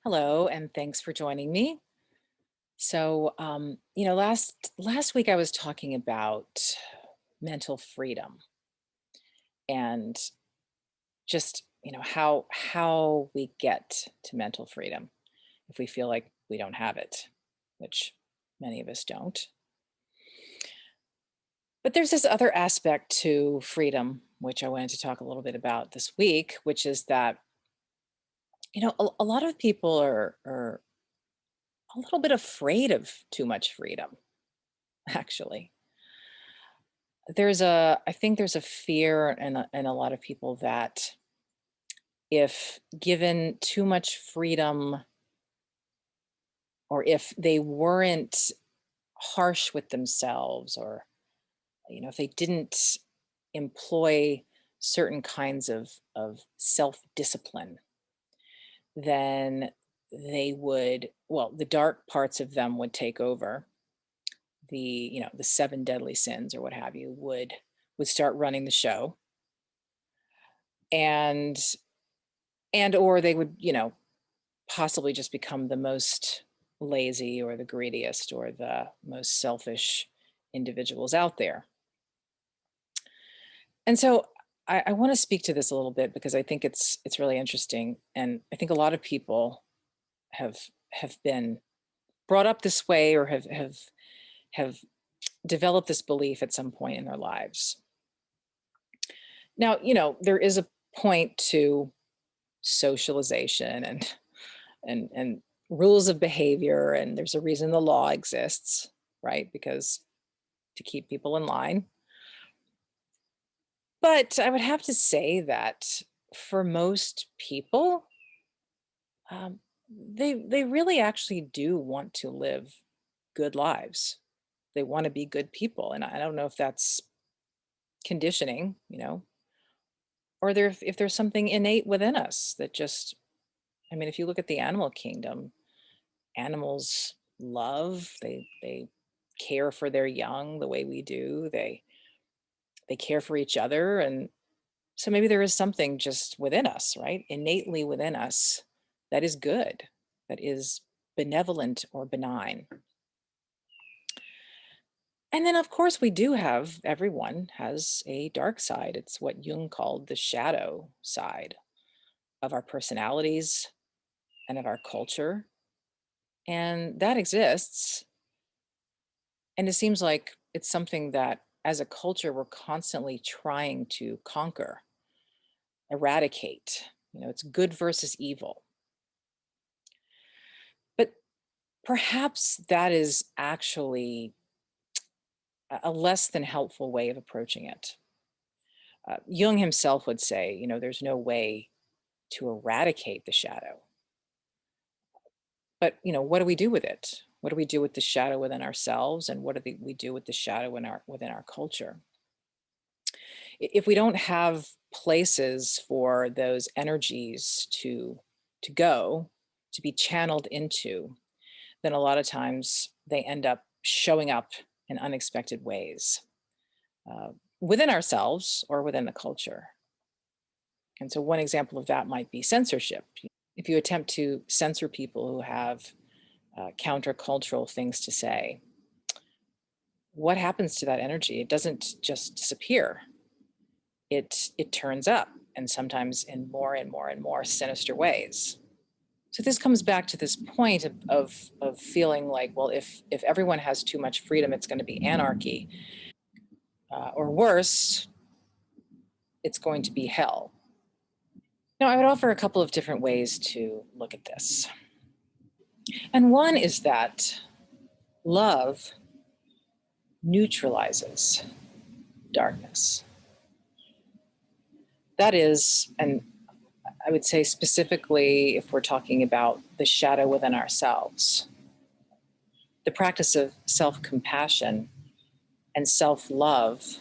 Hello, and thanks for joining me. Last week I was talking about mental freedom and just how we get to mental freedom if we feel like we don't have it, which many of us don't. But there's this other aspect to freedom, which I wanted to talk a little bit about this week, which is that a lot of people are a little bit afraid of too much freedom, actually. I think there's a fear in a lot of people that if given too much freedom, or if they weren't harsh with themselves, or if they didn't employ certain kinds of self-discipline, then the dark parts of them would take over. The seven deadly sins or what have you would start running the show, and or they would, possibly just become the most lazy or the greediest or the most selfish individuals out there. And so I want to speak to this a little bit because I think it's really interesting. And I think a lot of people have have been brought up this way, or have developed this belief at some point in their lives. Now, there is a point to socialization and rules of behavior, and there's a reason the law exists, right? Because to keep people in line. But I would have to say that for most people, they really actually do want to live good lives. They want to be good people, and I don't know if that's conditioning, or if there's something innate within us that just. I mean, if you look at the animal kingdom, animals love, they care for their young the way we do. They care for each other, and so maybe there is something just within us, right? Innately within us, that is good, that is benevolent or benign. And then of course everyone has a dark side. It's what Jung called the shadow side of our personalities and of our culture. And that exists. And it seems like it's something that as a culture we're constantly trying to conquer, eradicate. It's good versus evil. But perhaps that is actually a less than helpful way of approaching it. Jung himself would say, there's no way to eradicate the shadow. But, what do we do with it? What do we do with the shadow within ourselves? And what do we do with the shadow within our culture? If we don't have places for those energies to go, to be channeled into, then a lot of times they end up showing up in unexpected ways, uh, within ourselves or within the culture. And so, one example of that might be censorship. If you attempt to censor people who have countercultural things to say, what happens to that energy? It doesn't just disappear. It turns up, and sometimes in more and more and more sinister ways. So this comes back to this point of feeling like, well, if everyone has too much freedom, it's going to be anarchy, or worse, it's going to be hell. Now, I would offer a couple of different ways to look at this. And one is that love neutralizes darkness. That is, and I would say specifically if we're talking about the shadow within ourselves, the practice of self compassion and self love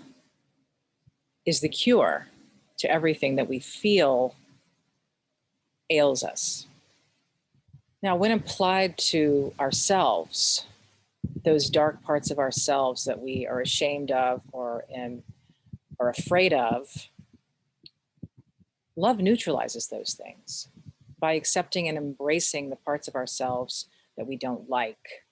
is the cure to everything that we feel ails us. Now, when applied to ourselves, those dark parts of ourselves that we are ashamed of or are afraid of, love neutralizes those things. by accepting and embracing the parts of ourselves that we don't like.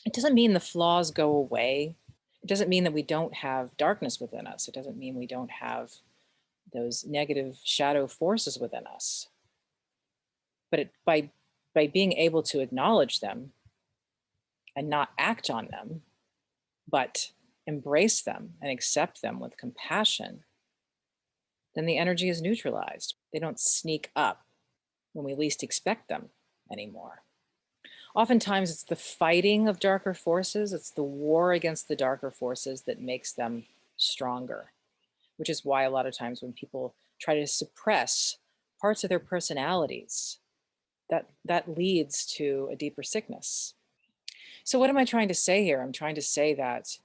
It doesn't mean the flaws go away. It doesn't mean that we don't have darkness within us. It doesn't mean we don't have those negative shadow forces within us. But by being able to acknowledge them and not act on them, but embrace them and accept them with compassion, then the energy is neutralized. They don't sneak up when we least expect them anymore. Oftentimes, it's the fighting of darker forces, it's the war against the darker forces that makes them stronger, which is why a lot of times when people try to suppress parts of their personalities, that leads to a deeper sickness. So, what am I trying to say here? I'm trying to say that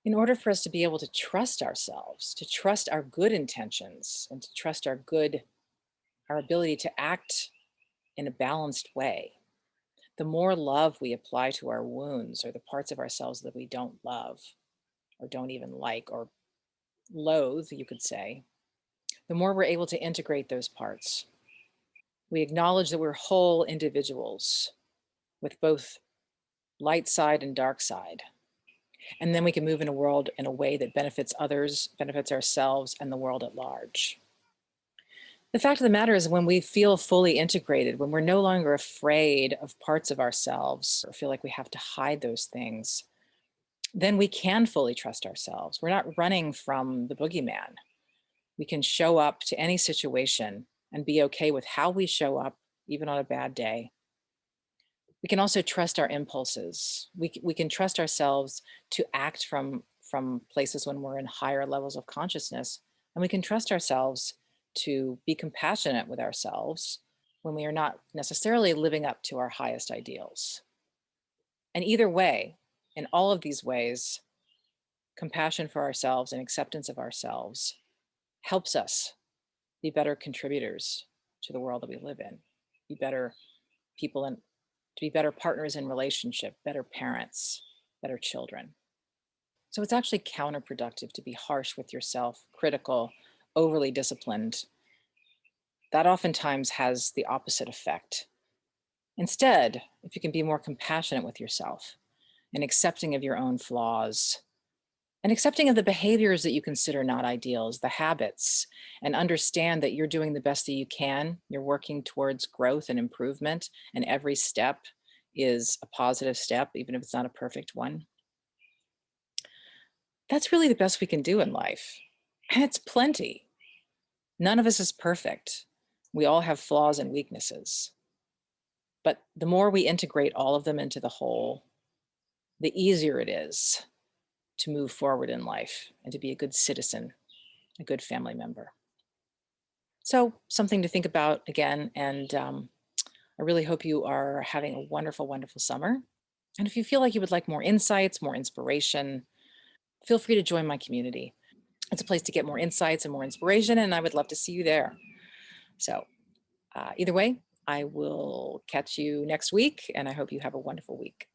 in order for us to be able to trust ourselves, to trust our good intentions, and to trust our ability to act in a balanced way, the more love we apply to our wounds or the parts of ourselves that we don't love or don't even like or loathe, you could say, the more we're able to integrate those parts. We acknowledge that we're whole individuals with both light side and dark side. And then we can move in a world in a way that benefits others, benefits ourselves, and the world at large. The fact of the matter is, when we feel fully integrated, when we're no longer afraid of parts of ourselves or feel like we have to hide those things, then we can fully trust ourselves. We're not running from the boogeyman. We can show up to any situation and be okay with how we show up, even on a bad day. We can also trust our impulses. We can trust ourselves to act from places when we're in higher levels of consciousness. And we can trust ourselves to be compassionate with ourselves when we are not necessarily living up to our highest ideals. And either way, in all of these ways, compassion for ourselves and acceptance of ourselves helps us be better contributors to the world that we live in, be better people and to be better partners in relationship, better parents, better children. So it's actually counterproductive to be harsh with yourself, critical, overly disciplined. That oftentimes has the opposite effect. Instead, if you can be more compassionate with yourself and accepting of your own flaws, and accepting of the behaviors that you consider not ideals, the habits, and understand that you're doing the best that you can. You're working towards growth and improvement, and every step is a positive step, even if it's not a perfect one. That's really the best we can do in life. And it's plenty. None of us is perfect. We all have flaws and weaknesses. But the more we integrate all of them into the whole, the easier it is to move forward in life and to be a good citizen, a good family member. So, something to think about again. And I really hope you are having a wonderful, wonderful summer. And if you feel like you would like more insights, more inspiration, feel free to join my community. It's a place to get more insights and more inspiration, and I would love to see you there. So, either way, I will catch you next week, and I hope you have a wonderful week.